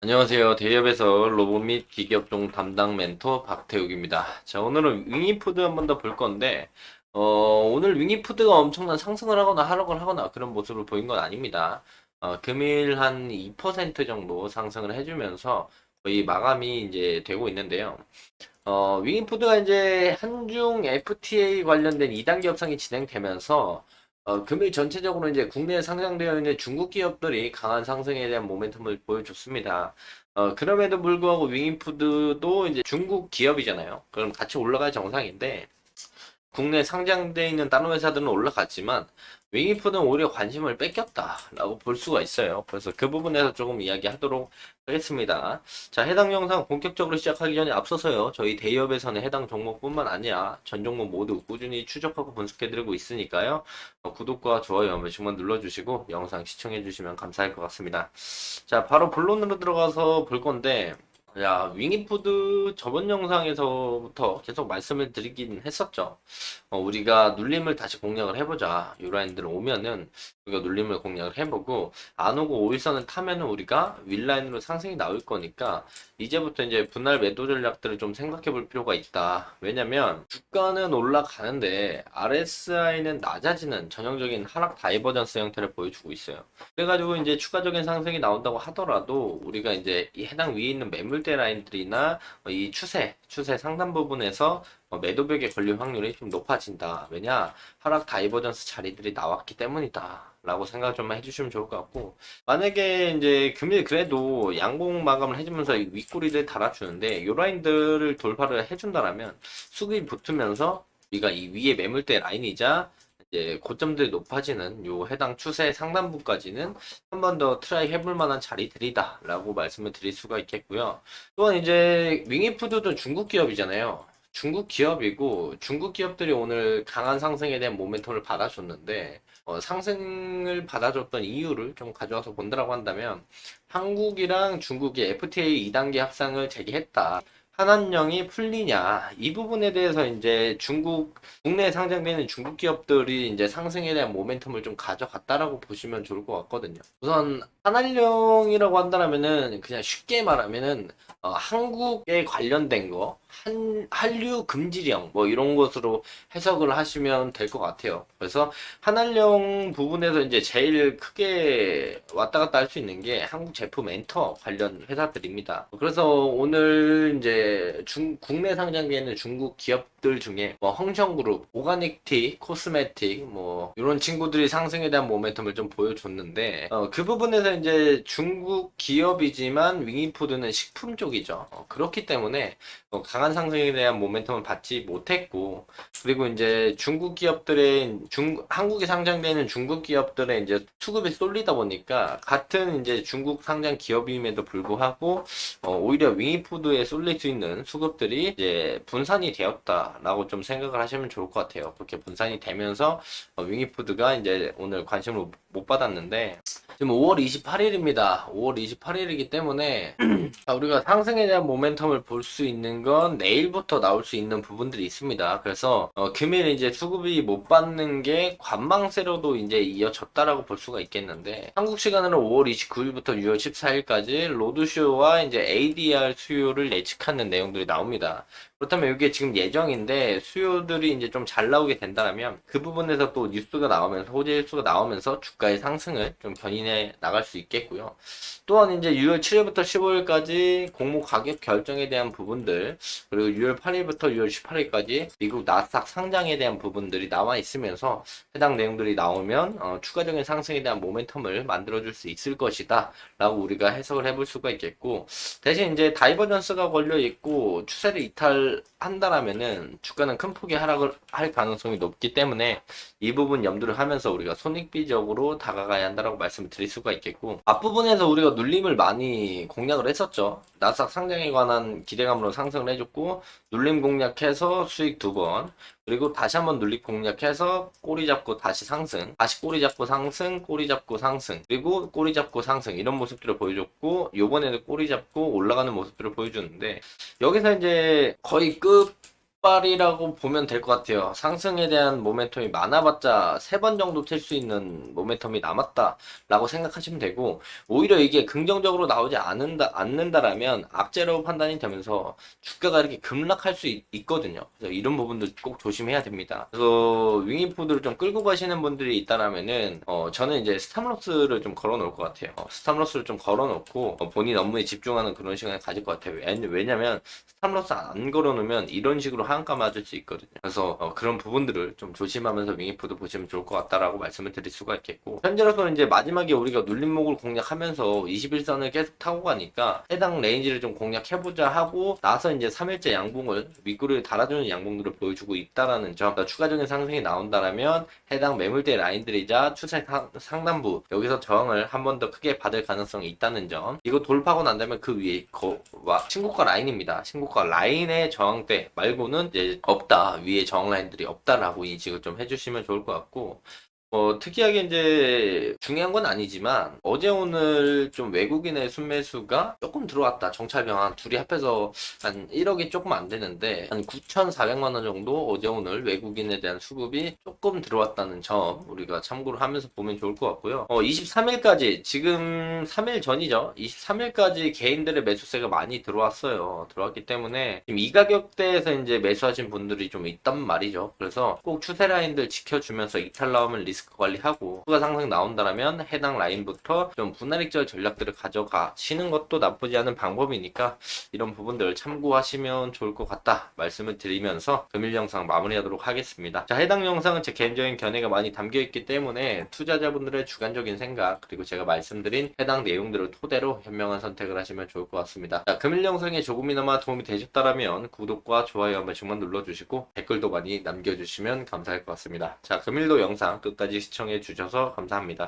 안녕하세요. 대기업에서 로봇 및 기기업종 담당 멘토 박태욱입니다. 자, 오늘은 윙이푸드 한번 더 볼 건데, 오늘 윙이푸드가 엄청난 상승을 하거나 하락을 하거나 그런 모습을 보인 건 아닙니다. 금일 한 2% 정도 상승을 해주면서 거의 마감이 이제 되고 있는데요. 윙이푸드가 이제 한중 FTA 관련된 2단계 협상이 진행되면서 금일 전체적으로 이제 국내에 상장되어 있는 중국 기업들이 강한 상승에 대한 모멘텀을 보여줬습니다. 그럼에도 불구하고 윙이푸드도 이제 중국 기업이잖아요. 그럼 같이 올라갈 정상인데 국내 상장돼 있는 다른 회사들은 올라갔지만 윙이푸드는 오히려 관심을 뺏겼다라고 볼 수가 있어요. 그래서 그 부분에서 조금 이야기하도록 하겠습니다. 자, 해당 영상 본격적으로 시작하기 전에 앞서서요. 저희 대기업에서는 해당 종목뿐만 아니라 전 종목 모두 꾸준히 추적하고 분석해드리고 있으니까요. 구독과 좋아요 한 번씩만 눌러주시고 영상 시청해주시면 감사할 것 같습니다. 자, 바로 본론으로 들어가서 볼 건데 야, 윙이푸드 저번 영상에서부터 계속 말씀을 드리긴 했었죠. 우리가 눌림을 다시 공략을 해보자. 유라인들 오면은 우리가 눌림을 공략을 해보고 안 오고 5일선을 타면은 우리가 윗라인으로 상승이 나올 거니까 이제부터 이제 분할 매도 전략들을 좀 생각해 볼 필요가 있다. 왜냐면 주가는 올라가는데 RSI는 낮아지는 전형적인 하락 다이버전스 형태를 보여주고 있어요. 그래가지고 이제 추가적인 상승이 나온다고 하더라도 우리가 이제 이 해당 위에 있는 매물대 라인들이나 이 추세 상단 부분에서 매도벽에 걸릴 확률이 좀 높아진다. 왜냐? 하락 다이버전스 자리들이 나왔기 때문이다. 라고 생각 좀 해주시면 좋을 것 같고, 만약에 이제 금일 그래도 양봉 마감을 해주면서 이 윗꼬리를 달아주는데, 요 라인들을 돌파를 해준다라면 수급이 붙으면서 우리가 이 위에 매물대 라인이자 이제 고점들이 높아지는 요 해당 추세 상단부까지는 한 번 더 트라이 해볼 만한 자리들이다 라고 말씀을 드릴 수가 있겠고요. 또한 이제 윙이푸드도 중국 기업이잖아요. 중국 기업이고 중국 기업들이 오늘 강한 상승에 대한 모멘텀을 받아줬는데 상승을 받아줬던 이유를 좀 가져와서 본다라고 한다면 한국이랑 중국이 FTA 2단계 협상을 재개했다. 한한령이 풀리냐 이 부분에 대해서 이제 중국 국내에 상장되는 중국 기업들이 이제 상승에 대한 모멘텀을 좀 가져갔다라고 보시면 좋을 것 같거든요. 우선 한한령이라고 한다면은 그냥 쉽게 말하면은 한국에 관련된 거 한류 금지령 뭐 이런 것으로 해석을 하시면 될 것 같아요. 그래서 한한령 부분에서 이제 제일 크게 왔다 갔다 할 수 있는 게 한국 제품 엔터 관련 회사들입니다. 그래서 오늘 이제 국내 상장되는 중국 기업들 중에 뭐 흥정그룹, 오가닉티, 코스메틱 뭐 이런 친구들이 상승에 대한 모멘텀을 좀 보여줬는데 그 부분에서 이제 중국 기업이지만 윙이푸드는 식품 쪽이죠. 그렇기 때문에 강한 상승에 대한 모멘텀을 받지 못했고 그리고 이제 중국 기업들의 한국에 상장되는 중국 기업들의 이제 수급이 쏠리다 보니까 같은 이제 중국 상장 기업임에도 불구하고 오히려 윙이푸드에 쏠릴 수 있는 수급들이 이제 분산이 되었다라고 좀 생각을 하시면 좋을 것 같아요. 그렇게 분산이 되면서 윙이푸드가 이제 오늘 관심을 못 받았는데 지금 5월 28일입니다. 5월 28일이기 때문에 우리가 상승에 대한 모멘텀을 볼 수 있는 건 내일부터 나올 수 있는 부분들이 있습니다. 그래서 금일 이제 수급이 못 받는 게 관망세로도 이제 이어졌다라고 볼 수가 있겠는데 한국 시간으로 5월 29일부터 6월 14일까지 로드쇼와 이제 ADR 수요를 예측하는 내용들이 나옵니다. 그렇다면 이게 지금 예정인데 수요들이 이제 좀 잘 나오게 된다면 그 부분에서 또 뉴스가 나오면서 호재 뉴스가 나오면서 주가의 상승을 좀 견인해 나갈 수 있겠고요. 또한 이제 6월 7일부터 15일까지 공모 가격 결정에 대한 부분들 그리고 6월 8일부터 6월 18일까지 미국 나스닥 상장에 대한 부분들이 나와 있으면서 해당 내용들이 나오면 추가적인 상승에 대한 모멘텀을 만들어줄 수 있을 것이다 라고 우리가 해석을 해볼 수가 있겠고 대신 이제 다이버전스가 걸려 있고 추세를 이탈한다라면은 주가는 큰 폭의 하락을 할 가능성이 높기 때문에 이 부분 염두를 하면서 우리가 손익비적으로 다가가야 한다라고 말씀을 드릴 수가 있겠고 앞부분에서 우리가 눌림을 많이 공략을 했었죠. 나스닥 상장에 관한 기대감으로 상승을 해줬고 눌림 공략해서 수익 2번 그리고 다시 한번 눌림 공략해서 꼬리 잡고 다시 상승 다시 꼬리 잡고 상승 꼬리 잡고 상승 그리고 꼬리 잡고 상승 이런 모습들을 보여줬고 요번에도 꼬리 잡고 올라가는 모습들을 보여주는데 여기서 이제 거의 끝 발이라고 보면 될 것 같아요. 상승에 대한 모멘텀이 많아봤자 3번 정도 튈 수 있는 모멘텀이 남았다라고 생각하시면 되고, 오히려 이게 긍정적으로 나오지 않는다라면 악재로 판단이 되면서 주가가 이렇게 급락할 수 있거든요. 그래서 이런 부분도 꼭 조심해야 됩니다. 그래서 윙이푸드를 좀 끌고 가시는 분들이 있다라면은 저는 이제 스탑로스를 좀 걸어 놓을 것 같아요. 스탑로스를 좀 걸어 놓고 본인 업무에 집중하는 그런 시간을 가질 것 같아요. 왜냐면 스탑로스 안 걸어놓으면 이런 식으로 하한가 맞을 수 있거든요. 그래서 그런 부분들을 좀 조심하면서 윙이푸드 보시면 좋을 것 같다라고 말씀을 드릴 수가 있겠고, 현재로서는 이제 마지막에 우리가 눌림목을 공략하면서 21선을 계속 타고 가니까 해당 레인지를 좀 공략해보자 하고 나서 이제 3일째 양봉을 윗구리를 달아주는 양봉들을 보여주고 있다라는 점, 추가적인 상승이 나온다라면 해당 매물대 라인들이자 추세 상단부 여기서 저항을 한 번 더 크게 받을 가능성이 있다는 점, 이거 돌파하고 난 다음에 그 위에 신고가 라인입니다. 신고가 라인의 저항대 말고는 이제 없다, 위에 저항 라인들이 없다라고 인식을 좀 해주시면 좋을 것 같고, 특이하게 이제 중요한 건 아니지만 어제 오늘 좀 외국인의 순매수가 조금 들어왔다. 정찰병 둘이 합해서 한 1억이 조금 안 되는데 한 9,400만 원 정도 어제 오늘 외국인에 대한 수급이 조금 들어왔다는 점 우리가 참고를 하면서 보면 좋을 것 같고요. 23일까지 지금 3일 전이죠. 23일까지 개인들의 매수세가 많이 들어왔기 때문에 지금 이 가격대에서 이제 매수하신 분들이 좀 있단 말이죠. 그래서 꼭 추세 라인들 지켜주면서 이탈 나오면 리스크 관리하고, 추가 상승 나온다면 해당 라인부터 좀 분할익절 전략들을 가져가시는 것도 나쁘지 않은 방법이니까 이런 부분들 참고하시면 좋을 것 같다 말씀을 드리면서 금일 영상 마무리하도록 하겠습니다. 자, 해당 영상은 제 개인적인 견해가 많이 담겨있기 때문에 투자자분들의 주관적인 생각 그리고 제가 말씀드린 해당 내용들을 토대로 현명한 선택을 하시면 좋을 것 같습니다. 자, 금일 영상에 조금이나마 도움이 되셨다면 구독과 좋아요 한 번씩만 눌러주시고 댓글도 많이 남겨주시면 감사할 것 같습니다. 자, 금일도 영상 끝까지 시청해 주셔서 감사합니다.